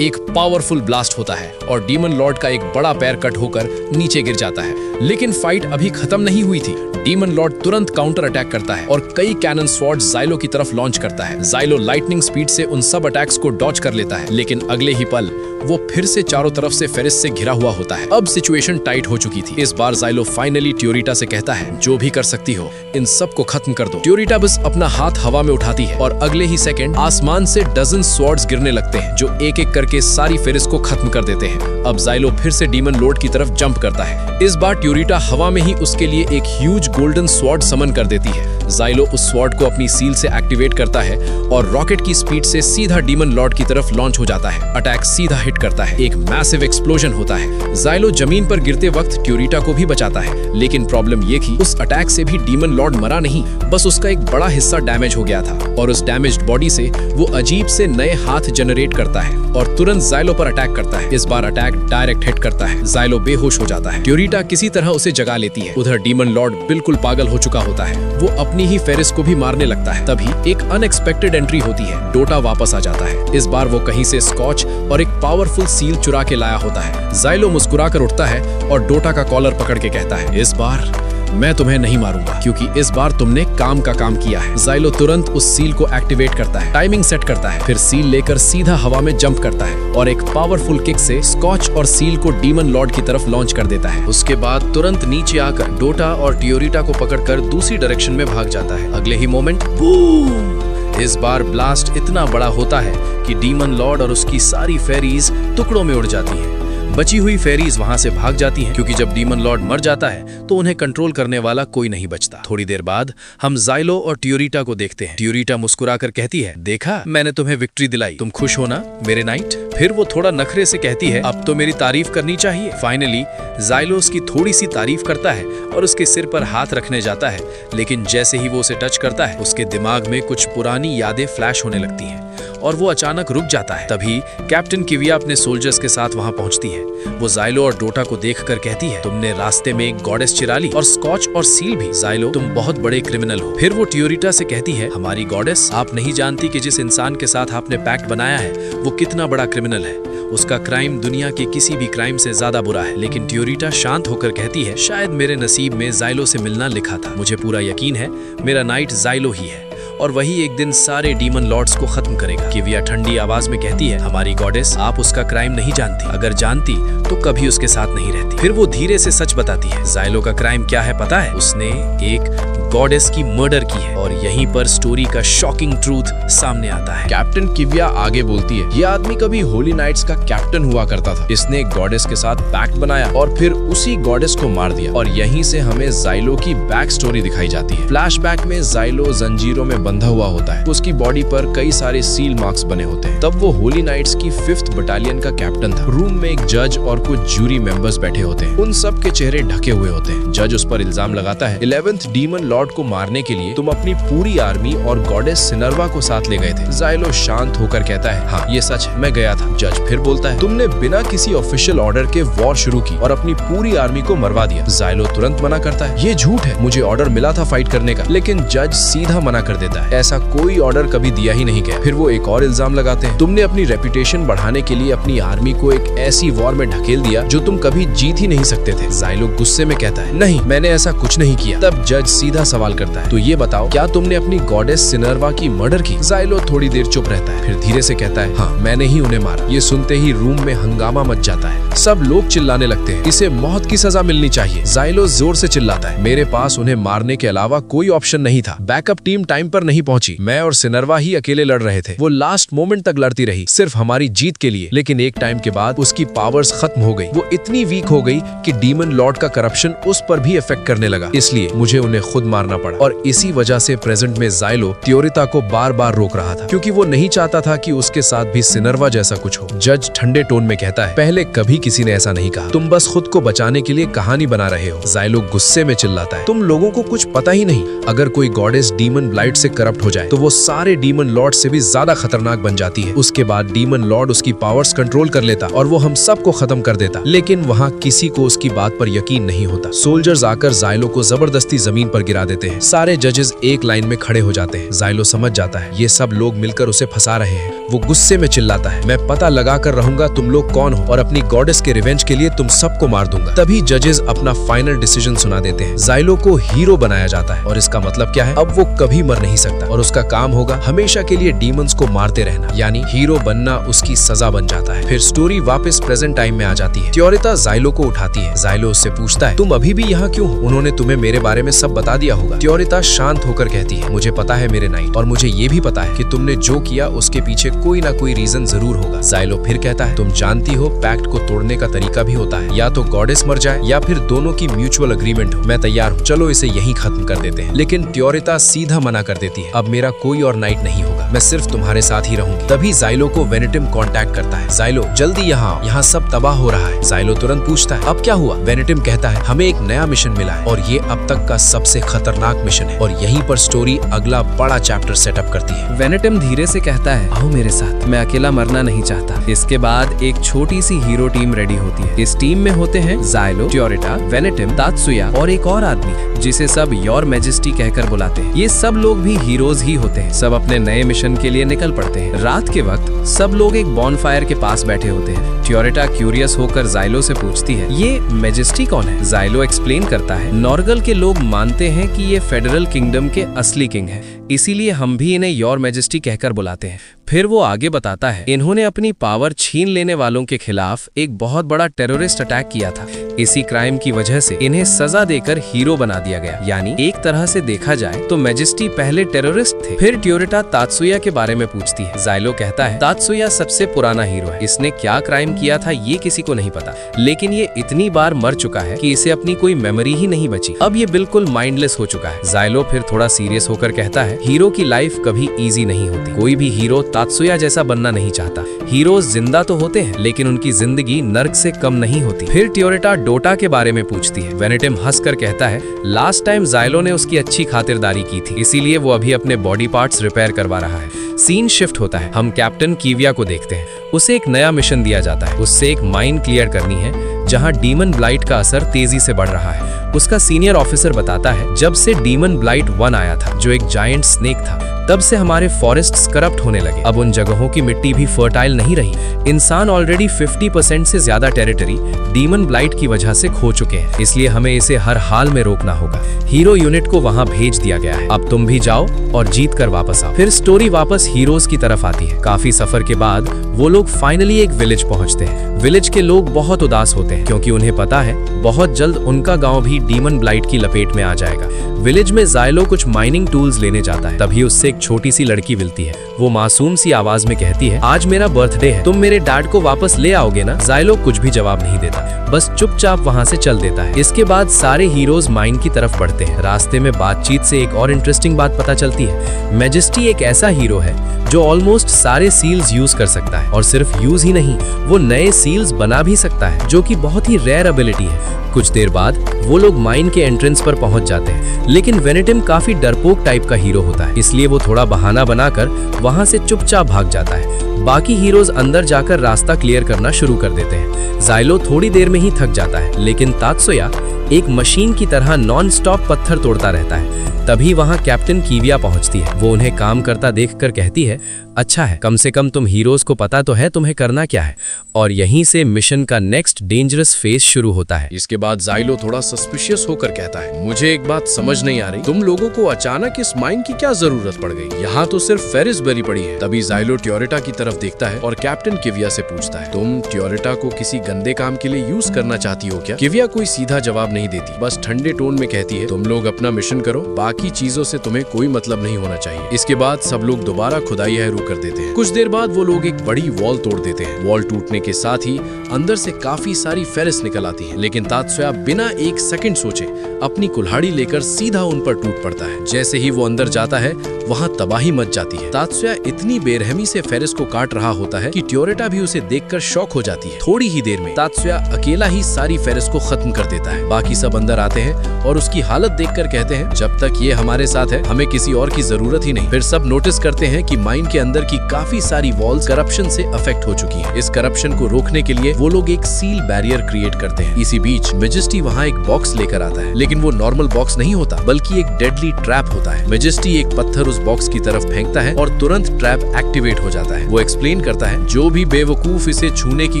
एक पावरफुल ब्लास्ट होता है और डीमन लॉर्ड का एक बड़ा पैर कट होकर नीचे गिर जाता है। लेकिन फाइट अभी खत्म नहीं हुई थी। डीमन लॉर्ड तुरंत काउंटर अटैक करता है और कई कैनन स्वॉर्ड जाइलो की तरफ लॉन्च करता है। जाइलो लाइटनिंग स्पीड से उन सब अटैक्स को डॉज कर लेता है, लेकिन अगले ही पल वो फिर से चारों तरफ से फेरिस से घिरा हुआ होता है। अब सिचुएशन टाइट हो चुकी थी। इस बार जाइलो फाइनली ट्योरेटा से कहता है जो भी कर सकती हो इन सब को खत्म कर दो। ट्योरेटा बस अपना हाथ हवा में उठाती है और अगले ही सेकंड आसमान से डजन स्वॉर्ड्स गिरने लगते हैं जो एक एक करके सारी फेरिस को खत्म कर देते हैं। अब जाइलो फिर से डीमन लॉर्ड की तरफ जंप करता है। इस बार ट्योरेटा हवा में ही उसके लिए एक ह्यूज गोल्डन स्वॉर्ड समन कर देती है। जाइलो उस स्वॉर्ड को अपनी सील से एक्टिवेट करता है और रॉकेट की स्पीड से सीधा डीमन लॉर्ड की तरफ लॉन्च हो जाता है। अटैक सीधा हिट करता है, एक मैसिव एक्सप्लोजन होता है। जाइलो जमीन पर गिरते वक्त ट्योरेटा को भी बचाता है, लेकिन प्रॉब्लम ये थी उस अटैक से भी डीमन लॉर्ड मरा नहीं, बस उसका एक बड़ा हिस्सा डैमेज हो गया था और उस डैमेज्ड बॉडी से वो अजीब से नए हाथ जनरेट करता है और तुरंत जाइलो पर अटैक करता है। इस बार अटैक डायरेक्ट हिट करता है। जाइलो बेहोश हो जाता है। ट्योरेटा किसी तरह उसे जगा लेती है। उधर डीमन लॉर्ड बिल्कुल पागल हो चुका होता है। वो अपनी ही फेरिस को भी मारने लगता है। तभी एक अनएक्सपेक्टेड एंट्री होती है। डोटा वापस आ जाता है। इस बार वो कहीं से स्कॉच और एक पावरफुल सील चुरा के लाया होता है। जाइलो मुस्कुरा कर उठता है और डोटा का कॉलर पकड़ के कहता है इस बार मैं तुम्हें नहीं मारूंगा, क्योंकि इस बार तुमने काम का काम किया है। जाइलो तुरंत उस सील को एक्टिवेट करता है, टाइमिंग सेट करता है, फिर सील लेकर सीधा हवा में जंप करता है और एक पावरफुल किक से स्कॉच और सील को डीमन लॉर्ड की तरफ लॉन्च कर देता है। उसके बाद तुरंत नीचे आकर डोटा और ट्योरेटा को पकड़कर दूसरी डायरेक्शन में भाग जाता है। अगले ही मोमेंट बूम, इस बार ब्लास्ट इतना बड़ा होता है कि डीमन लॉर्ड और उसकी सारी फेरीज टुकड़ों में उड़ जाती हैं। बची हुई फेरीज वहां से भाग जाती हैं, क्योंकि जब डीमन लॉर्ड मर जाता है तो उन्हें कंट्रोल करने वाला कोई नहीं बचता। थोड़ी देर बाद हम जाइलो और ट्योरेटा को देखते हैं। ट्योरेटा मुस्कुराकर कहती है देखा मैंने तुम्हें विक्ट्री दिलाई, तुम खुश हो ना मेरे नाइट। फिर वो थोड़ा नखरे से कहती है अब तो मेरी तारीफ करनी चाहिए। फाइनली जाइलो उसकी थोड़ी सी तारीफ करता है और उसके सिर पर हाथ रखने जाता है, लेकिन जैसे ही वो उसे टच करता है उसके दिमाग में कुछ पुरानी यादें फ्लैश होने लगती हैं और वो अचानक रुक जाता है। तभी कैप्टन किविया अपने सोल्जर्स के साथ वहां पहुंचती है। वो जाइलो और डोटा को देखकर कहती है तुमने रास्ते में एक गॉडेस चिरा ली और स्कॉच और सील भी। जाइलो तुम बहुत बड़े क्रिमिनल हो। फिर वो ट्योरेटा से कहती है हमारी गॉडेस, आप नहीं जानती कि जिस इंसान के साथ आपने पैक्ट बनाया है वो कितना बड़ा क्रिमिनल है। उसका क्राइम दुनिया के किसी भी क्राइम से ज्यादा बुरा है। लेकिन ट्योरेटा शांत होकर कहती है शायद मेरे नसीब में जाइलो से मिलना लिखा था। मुझे पूरा यकीन है मेरा नाइट जाइलो ही है और वही एक दिन सारे डीमन लॉर्ड्स को खत्म करेगा। किविया ठंडी आवाज में कहती है हमारी गॉडेस, आप उसका क्राइम नहीं जानती, अगर जानती तो कभी उसके साथ नहीं रहती। फिर वो धीरे से सच बताती है जाइलो का क्राइम क्या है पता है, उसने एक गॉडेस की मर्डर की है और यहीं पर स्टोरी का शॉकिंग ट्रूथ सामने आता है। कैप्टन किविया आगे बोलती है ये आदमी कभी होली नाइट्स का कैप्टन हुआ करता था। इसने एक गॉडेस के साथ पैक्ट बनाया और फिर उसी गॉडेस को मार दिया और यहीं से हमें जाइलो की बैक स्टोरी दिखाई जाती है। फ्लैशबैक में जाइलो जंजीरों में बंधा हुआ होता है। उसकी बॉडी पर कई सारे सील मार्क्स बने होते हैं। तब वो होली नाइट्स की 5th बटालियन का कैप्टन था। रूम में एक जज और कुछ जूरी मेंबर्स बैठे होते हैं। उन सब के चेहरे ढके हुए होते हैं। जज उस पर इल्जाम लगाता है, 11th डीमन लॉर्ड को मारने के लिए तुम अपनी पूरी आर्मी और गॉडेस सिनर्वा को साथ ले गए थे। जाइलो शांत होकर कहता है, हाँ ये सच है, मैं गया था। जज फिर बोलता है, तुमने बिना किसी ऑफिशियल ऑर्डर के वॉर शुरू की और अपनी पूरी आर्मी को मरवा दिया। जाइलो तुरंत मना करता है, ये झूठ है, मुझे ऑर्डर मिला था फाइट करने का। लेकिन जज सीधा मना कर देता है, ऐसा कोई ऑर्डर कभी दिया ही नहीं गया। फिर वो एक और इल्जाम लगाते हैं, तुमने अपनी रेपुटेशन बढ़ाने के लिए अपनी आर्मी को एक ऐसी वॉर में ढकेल दिया जो तुम कभी जीत ही नहीं सकते थे। जाइलो गुस्से में कहता है, नहीं मैंने ऐसा कुछ नहीं किया। तब जज सीधा सवाल करता है, तो ये बताओ क्या तुमने अपनी गॉडेस सिनर्वा की मर्डर की? जाइलो थोड़ी देर चुप रहता है, फिर धीरे से कहता है, हाँ मैंने ही उन्हें मारा। ये सुनते ही रूम में हंगामा मच जाता है। सब लोग चिल्लाने लगते हैं, इसे मौत की सजा मिलनी चाहिए। जाइलो जोर से चिल्लाता है, मेरे पास उन्हें मारने के अलावा कोई ऑप्शन नहीं था। बैकअप टीम टाइम पर नहीं पहुंची, मैं और सिनर्वा ही अकेले लड़ रहे थे। वो लास्ट मोमेंट तक लड़ती रही सिर्फ हमारी जीत के लिए। लेकिन एक टाइम के बाद उसकी पावर्स खत्म हो गई। वो इतनी वीक हो गई कि डीमन लॉर्ड का करप्शन उस पर भी इफेक्ट करने लगा। इसलिए मुझे उन्हें खुद मारना पड़ा। और इसी वजह से प्रेजेंट में जाइलो त्योरिता को बार बार रोक रहा था, क्योंकि वो नहीं चाहता था कि उसके साथ भी सिनर्वा जैसा कुछ हो। जज ठंडे टोन में कहता है, पहले कभी किसी ने ऐसा नहीं कहा, तुम बस खुद को बचाने के लिए कहानी बना रहे हो। जाइलो गुस्से में चिल्लाता है, तुम लोगों को कुछ पता ही नहीं। अगर कोई गॉडेस डीमन ब्लाइट से करप्ट हो जाए तो वो सारे डीमन लॉर्ड से भी ज्यादा खतरनाक बन जाती है। उसके बाद डीमन लॉर्ड उसकी पावर्स कंट्रोल कर लेता और वो हम सबको खत्म कर देता। लेकिन वहाँ किसी को उसकी बात पर यकीन नहीं होता। सोल्जर्स आकर जाइलो को जबरदस्ती जमीन पर गिरा देते हैं। सारे जजेस एक लाइन में खड़े हो जाते हैं। जाइलो समझ जाता है ये सब लोग मिलकर उसे फंसा रहे हैं। वो गुस्से में चिल्लाता है, मैं पता लगा कर रहूंगा तुम लोग कौन हो और अपनी गॉडेस के रिवेंज के लिए तुम सबको मार दूंगा। तभी जजेस अपना फाइनल डिसीजन सुना देते हैं। जाइलो को हीरो बनाया जाता है और इसका मतलब क्या है, अब वो कभी मर नहीं सकता और उसका काम होगा हमेशा के लिए डीमंस को मारते रहना, यानी हीरो बनना उसकी सजा बन जाता है। फिर स्टोरी वापस प्रेजेंट टाइम में आ जाती है। त्योरिता जाइलो को उठाती है। जाइलो उससे पूछता है, तुम अभी भी यहाँ क्यों? उन्होंने तुम्हें मेरे बारे में सब बता दिया होगा। त्योरिता शांत होकर कहती है, मुझे पता है मेरे नाइट, और मुझे ये भी पता है कि तुमने जो किया उसके पीछे कोई ना कोई रीजन जरूर होगा। जाइलो फिर कहता है, तुम जानती हो पैक्ट को तोड़ने का तरीका भी होता है, या तो गॉडेस मर जाए या फिर दोनों की म्यूचुअल अग्रीमेंट हो। मैं तैयार हूँ, चलो इसे यहीं खत्म कर देते हैं। लेकिन त्योरिता सीधा मना कर देती है, अब मेरा कोई और नाइट नहीं होगा, मैं सिर्फ तुम्हारे साथ ही रहूंगी। तभी जाइलो को वेनेटिम कांटेक्ट करता है, जाइलो जल्दी यहाँ सब तबाह हो रहा है। जाइलो तुरंत पूछता है, अब क्या हुआ? वेनेटिम कहता है, हमें एक नया मिशन मिला है और ये अब तक का सबसे खतरनाक मिशन है। और यहीं पर स्टोरी अगला बड़ा चैप्टर सेटअप करती है। वेनेटिम धीरे से कहता है, आओ मेरे साथ, मैं अकेला मरना नहीं चाहता। इसके बाद एक छोटी सी हीरो टीम रेडी होती है। इस टीम में होते हैं जाइलो, त्योरिटा, वेनेटिम, तात्सुया और एक और आदमी जिसे सब योर मैजेस्टी कहकर बुलाते हैं। ये सब लोग भी हीरोज ही होते हैं। सब अपने नए मिशन के लिए निकल पड़ते हैं। रात के वक्त सब लोग एक बॉनफायर के पास बैठे होते हैं। त्योरिटा क्यूरियस होकर जाइलो से पूछती है, ये मैजेस्टी कौन है? जाइलो एक्सप्लेन करता है, नॉर्गल के लोग मानते हैं कि ये फेडरल किंगडम के असली किंग है, इसीलिए हम भी इन्हें योर मैजेस्टी कहकर बुलाते हैं। फिर वो आगे बताता है, इन्होंने अपनी पावर छीन लेने वालों के खिलाफ एक बहुत बड़ा टेररिस्ट अटैक किया था। इसी क्राइम की वजह से इन्हें सजा देकर हीरो बना दिया गया। यानी एक तरह से देखा जाए तो मैजेस्टी पहले टेररिस्ट थे। फिर त्योरिटा तात्सुया के बारे में पूछती है। जाइलो कहता है, तात्सुया सबसे पुराना हीरो है। इसने क्या क्राइम किया था ये किसी को नहीं पता, लेकिन ये इतनी बार मर चुका है कि इसे अपनी कोई मेमोरी ही नहीं बची। अब ये बिल्कुल माइंडलेस हो चुका है। जाइलो फिर थोड़ा सीरियस होकर कहता है, हीरो की लाइफ कभी इजी नहीं होती। कोई भी हीरो तात्सुया जैसा बनना नहीं चाहता। हीरोज जिंदा तो होते हैं लेकिन उनकी जिंदगी नर्क से कम नहीं होती। फिर त्योरिटा डोटा के बारे में पूछती है। वेनेटिम हंसकर कहता है, लास्ट टाइम जाइलो ने उसकी अच्छी खातिरदारी की थी, इसीलिए वो अभी अपने बॉडी पार्ट्स रिपेयर करवा रहा है। सीन शिफ्ट होता है। हम कैप्टन कीविया को देखते हैं। उसे एक नया मिशन दिया जाता है। उससे एक माइन क्लियर करनी है जहां डीमन ब्लाइट का असर तेजी से बढ़ रहा है। उसका सीनियर ऑफिसर बताता है, जब से डीमन ब्लाइट 1 आया था, जो एक जायंट स्नेक था, तब से हमारे फॉरेस्ट्स करप्ट होने लगे। अब उन जगहों की मिट्टी भी फर्टाइल नहीं रही। इंसान ऑलरेडी 50% से ज्यादा टेरिटरी डीमन ब्लाइट की वजह से खो चुके हैं, इसलिए हमें इसे हर हाल में रोकना होगा। हीरो यूनिट को वहां भेज दिया गया है। अब तुम भी जाओ और जीत कर वापस आओ। फिर स्टोरी वापस हीरोज की तरफ आती है। काफी सफर के बाद वो लोग फाइनली एक विलेज पहुंचते हैं। विलेज के लोग बहुत उदास होते हैं क्योंकि उन्हें पता है बहुत जल्द उनका गांव भी डीमन ब्लाइट की लपेट में आ जाएगा। विलेज में जाइलो कुछ माइनिंग टूल्स लेने जाता है। तभी उससे एक छोटी सी लड़की मिलती है। वो मासूम सी आवाज में कहती है, आज मेरा बर्थडे है, तुम मेरे डैड को वापस ले आओगे ना? जाइलो कुछ भी जवाब नहीं देता, बस चुपचाप वहाँ से चल देता है। इसके बाद सारे हीरोज माइन की तरफ बढ़ते हैं। रास्ते में बातचीत से एक और इंटरेस्टिंग बात पता चलती है। मैजेस्टी एक ऐसा हीरो है जो ऑलमोस्ट सारे सील्स यूज कर सकता है, और सिर्फ यूज ही नहीं, वो नए सील्स बना भी सकता है, जो कि बहुत ही रेयर एबिलिटी है। कुछ देर बाद वो लोग माइन के एंट्रेंस पर पहुंच जाते हैं, लेकिन वेनेटिम काफी डरपोक टाइप का हीरो होता है, इसलिए वो थोड़ा बहाना बनाकर वहां से चुपचाप भाग जाता है। बाकी हीरोज अंदर जाकर रास्ता क्लियर करना शुरू कर देते हैं। जाइलो थोड़ी देर में ही थक जाता है, लेकिन तात्सुया एक मशीन की तरह नॉन स्टॉप पत्थर तोड़ता रहता है। तभी वहां कैप्टन कीविया पहुंचती है। वो उन्हें काम करता देखकर कहती है, अच्छा है, कम से कम तुम हीरोज को पता तो है तुम्हें करना क्या है। और यहीं से मिशन का नेक्स्ट डेंजरस फेज शुरू होता है। इसके बाद जाइलो थोड़ा सस्पिशियस होकर कहता है, मुझे एक बात समझ नहीं आ रही, तुम लोगों को अचानक इस माइन की क्या जरूरत पड़ गई? यहाँ तो सिर्फ फेरिस बेरी पड़ी है। तभी जाइलो ट्योरेटा की तरफ देखता है और कैप्टन किविया से पूछता है, तुम ट्योरेटा को किसी गंदे काम के लिए यूज करना चाहती हो क्या? किविया कोई सीधा जवाब नहीं देती, बस ठंडे टोन में कहती है, तुम लोग अपना मिशन करो, बाकी चीजों से तुम्हें कोई मतलब नहीं होना चाहिए। इसके बाद सब लोग दोबारा खुदाई शुरू कर देते हैं। कुछ देर बाद वो लोग एक बड़ी वॉल तोड़ देते हैं। वॉल टूटने के साथ ही अंदर से काफी सारी फेरिस निकल आती है, लेकिन तात्सुया बिना एक सेकंड सोचे अपनी कुल्हाड़ी लेकर सीधा उन पर टूट पड़ता है। जैसे ही वो अंदर जाता है, वहाँ तबाही मच जाती है। तात्सुया इतनी बेरहमी से फेरिस को काट रहा होता है कि ट्योरेटा भी उसे देखकर शॉक हो जाती है। थोड़ी ही देर में तात्सुया अकेला ही सारी फेरिस को खत्म कर देता है। बाकी सब अंदर आते हैं और उसकी हालत देखकर कहते हैं, जब तक ये हमारे साथ है, हमें किसी और की जरूरत ही नहीं। फिर सब नोटिस करते हैं कि माइन के अंदर की काफी सारी वॉल्स करप्शन से अफेक्ट हो चुकी हैं। इस करप्शन को रोकने के लिए वो लोग एक सील बैरियर क्रिएट करते हैं। इसी बीच मैजेस्टी वहाँ एक बॉक्स लेकर आता है, लेकिन वो नॉर्मल बॉक्स नहीं होता, बल्कि एक डेडली ट्रैप होता है। मैजेस्टी एक पत्थर उस बॉक्स की तरफ फेंकता है और तुरंत ट्रैप एक्टिवेट हो जाता है। वो एक्सप्लेन करता है, जो भी बेवकूफ इसे छूने की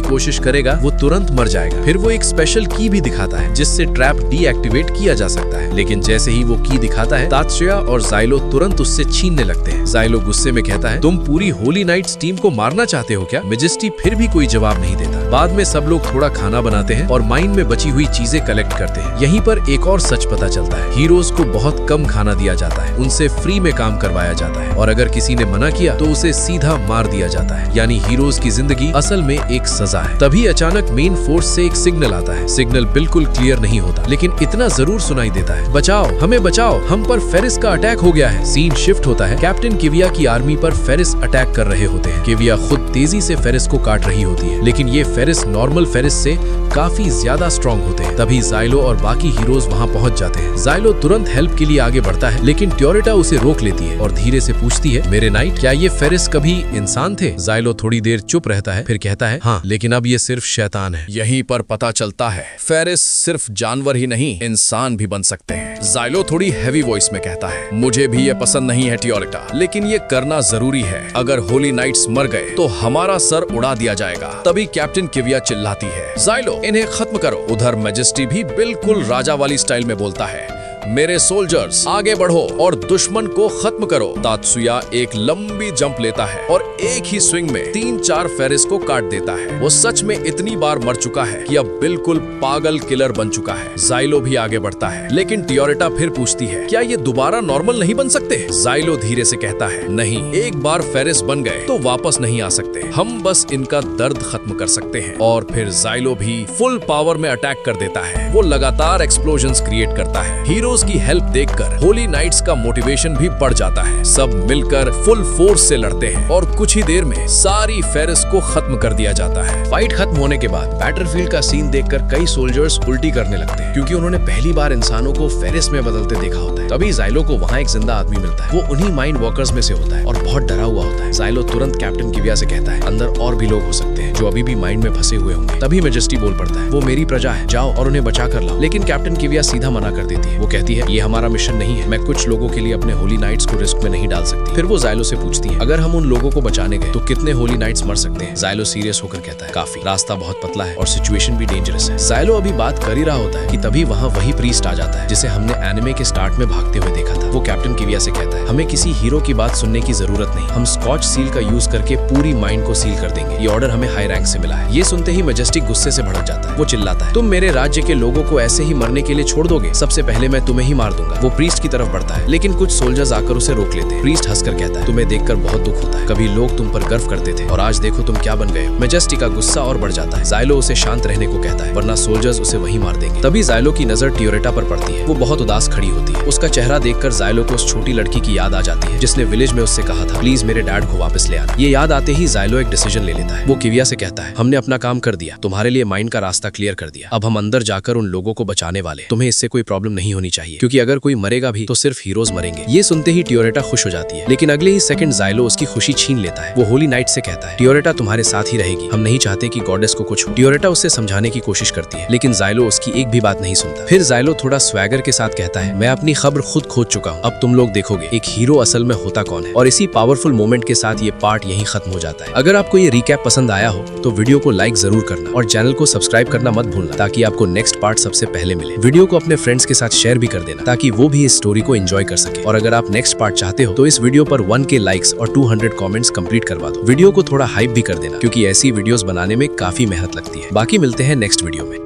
कोशिश करेगा वो तुरंत मर जाएगा। फिर वो एक स्पेशल की भी दिखाता है जिससे ट्रैप डीएक्टिवेट किया जा सकता है, लेकिन जैसे ही वो की दिखाता है, तात्सुया और जाइलो तुरंत उससे छीनने लगते हैं। जाइलो गुस्से में कहता है, तुम पूरी होली नाइट्स टीम को मारना चाहते हो क्या? मैजेस्टी फिर भी कोई जवाब नहीं देता। बाद में सब लोग थोड़ा खाना बनाते हैं और माइन में बची हुई चीजें कलेक्ट करते हैं। यहीं पर एक और सच पता चलता है, हीरोज को बहुत कम खाना दिया जाता है, उनसे फ्री में काम करवाया जाता है, और अगर किसी ने मना किया तो उसे सीधा मार दिया जाता है। यानी हीरोज की जिंदगी असल में एक सजा है। तभी अचानक मेन फोर्स से एक सिग्नल आता है। सिग्नल बिल्कुल क्लियर नहीं होता, लेकिन इतना जरूर सुनाई देता है, बचाओ, हमें बचाओ, हम पर फेरिस का अटैक हो गया है। सीन शिफ्ट होता है। कैप्टन किविया की आर्मी पर फेरिस अटैक कर रहे होते हैं। किविया खुद तेजी से फेरिस को काट रही होती है, लेकिन ये फेरिस नॉर्मल फेरिस से काफी ज्यादा स्ट्रॉन्ग होते हैं। तभी जाइलो और बाकी हीरोज वहाँ पहुँच जाते हैं। जाइलो तुरंत हेल्प के लिए आगे बढ़ता है, लेकिन ट्योरेटा उसे रोक लेती है और धीरे से पूछती है, मेरे नाइट, क्या ये फेरिस कभी इंसान थे? जाइलो थोड़ी देर चुप रहता है, फिर कहता है, हाँ, लेकिन अब ये सिर्फ शैतान है। यहीं पर पता चलता है फेरिस सिर्फ जानवर ही नहीं, इंसान भी बन सकते हैं। जाइलो थोड़ी हैवी वॉइस में कहता है, मुझे भी ये पसंद नहीं है ट्योरेटा, लेकिन ये करना जरूरी है। अगर होली नाइट्स मर गए तो हमारा सर उड़ा दिया जाएगा। तभी कैप्टन किविया चिल्लाती है, जाइलो, इन्हें खत्म करो। उधर मैजेस्टी भी बिल्कुल राजा वाली स्टाइल में बोलता है, मेरे सोल्जर्स आगे बढ़ो और दुश्मन को खत्म करो। तात्सुया एक लंबी जंप लेता है और एक ही स्विंग में 3-4 फेरिस को काट देता है। वो सच में इतनी बार मर चुका है कि अब बिल्कुल पागल किलर बन चुका है। जाइलो भी आगे बढ़ता है, लेकिन ट्योरेटा फिर पूछती है, क्या ये दोबारा नॉर्मल नहीं बन सकते? जाइलो धीरे से कहता है, नहीं, एक बार फेरिस बन गए तो वापस नहीं आ सकते, हम बस इनका दर्द खत्म कर सकते हैं। और फिर जाइलो भी फुल पावर में अटैक कर देता है। वो लगातार एक्सप्लोजन्स क्रिएट करता है। हीरोज की हेल्प देखकर होली नाइट्स का मोटिवेशन भी बढ़ जाता है। सब मिलकर फुल फोर्स से लड़ते हैं और कुछ ही देर में सारी फेरिस को खत्म कर दिया जाता है। फाइट खत्म होने के बाद बैटलफील्ड का सीन देखकर कई सोल्जर्स उल्टी करने लगते हैं, क्योंकि उन्होंने पहली बार इंसानों को फेरिस में बदलते देखा होता है। तभी जाइलो को वहाँ एक जिंदा आदमी मिलता है। वो उन्हीं माइन वॉकर्स में से होता है और बहुत डरा हुआ होता है। जाइलो तुरंत कैप्टन किविया से कहता है, अंदर और भी लोग हो सकते हैं जो अभी भी माइन में फंसे हुए होंगे। तभी मैजेस्टी बोल पड़ता है, वो मेरी प्रजा है, जाओ और उन्हें बचा कर लाओ। लेकिन कैप्टन किविया सीधा मना कर देती है। वो कहती है, ये हमारा मिशन नहीं है, मैं कुछ लोगों के लिए अपने होली नाइट्स को रिस्क में नहीं डाल सकती। फिर वो जाइलो से पूछती है, अगर हम उन लोगों को बचाने गए तो कितने होली नाइट्स मर सकते हैं? जाइलो सीरियस होकर कहता है, काफी, रास्ता बहुत पतला है और सिचुएशन भी डेंजरस है। जाइलो अभी बात कर ही रहा होता है कि तभी वहाँ वही प्रीस्ट आ जाता है जिसे हमने एनिमे के स्टार्ट में भागते हुए देखा था। वो कैप्टन किविया से कहता है, हमें किसी हीरो की बात सुनने की जरूरत नहीं, हम स्कॉच सील का यूज करके पूरी माइन को सील कर देंगे। ये ऑर्डर हमें में हाई रैंक से मिला है। ये सुनते ही मैजेस्टिक गुस्से से भड़क जाता है। वो चिल्लाता है, तुम मेरे राज्य के लोगों को ऐसे ही मरने के लिए छोड़ दोगे? सबसे पहले मैं तुम्हें ही मार दूंगा। वो प्रीस्ट की तरफ बढ़ता है, लेकिन कुछ सोल्जर्स आकर उसे रोक लेते हैं। प्रीस्ट हंसकर कहता है, तुम्हें देखकर बहुत दुख होता है। कभी लोग तुम पर गर्व करते थे और आज देखो तुम क्या बन गए हो। मैजेस्टिक का गुस्सा और बढ़ जाता है। जाइलो उसे शांत रहने को कहता है, वरना सोल्जर्स उसे वहीं मार देंगे। तभी जाइलो की नजर टियोरेटा पर पड़ती है। वो बहुत उदास खड़ी होती है। उसका चेहरा देखकर जाइलो को उस छोटी लड़की की याद आ जाती है जिसने विलेज में उससे कहा था, प्लीज मेरे डैड को वापस ले आना। ये याद आते ही जाइलो एक डिसीजन ले लेता है। वो किविया से कहता है, हमने अपना काम कर दिया, तुम्हारे लिए माइंड का रास्ता क्लियर कर दिया। अब हम अंदर जाकर उन लोगों को बचाने वाले। तुम्हें इससे कोई प्रॉब्लम नहीं होनी चाहिए, क्योंकि अगर कोई मरेगा भी तो सिर्फ हीरोज मरेंगे। ये सुनते ही टियोरेटा खुश हो जाती है, लेकिन अगले ही सेकंड जाइलो उसकी खुशी छीन लेता है। वो होली नाइट से कहता है, टियोरेटा तुम्हारे साथ ही रहेगी, हम नहीं चाहते कि गॉडेस को कुछ हो। टियोरेटा उससे समझाने की कोशिश करती है, लेकिन जाइलो उसकी एक भी बात नहीं सुनता। फिर जाइलो थोड़ा स्वैगर के साथ कहता है, मैं अपनी खबर खुद खोज चुका हूँ, अब तुम लोग देखोगे एक हीरो असल में होता कौन है। और इसी पावरफुल मोमेंट के साथ ये पार्ट यहीं खत्म हो जाता है। अगर आपको ये रिकैप पसंद आया हो तो वीडियो को लाइक जरूर करना और चैनल को सब्सक्राइब करना मत भूलना, ताकि आपको नेक्स्ट पार्ट सबसे पहले मिले। वीडियो को अपने फ्रेंड्स के साथ शेयर भी कर देना, ताकि वो भी इस स्टोरी को एंजॉय कर सके। और अगर आप नेक्स्ट पार्ट चाहते हो तो इस वीडियो पर 1K लाइक्स और 200 कमेंट्स कंप्लीट करवा दो। वीडियो को थोड़ा हाइप भी कर देना, क्योंकि ऐसी वीडियोस बनाने में काफी मेहनत लगती है। बाकी मिलते हैं नेक्स्ट वीडियो में।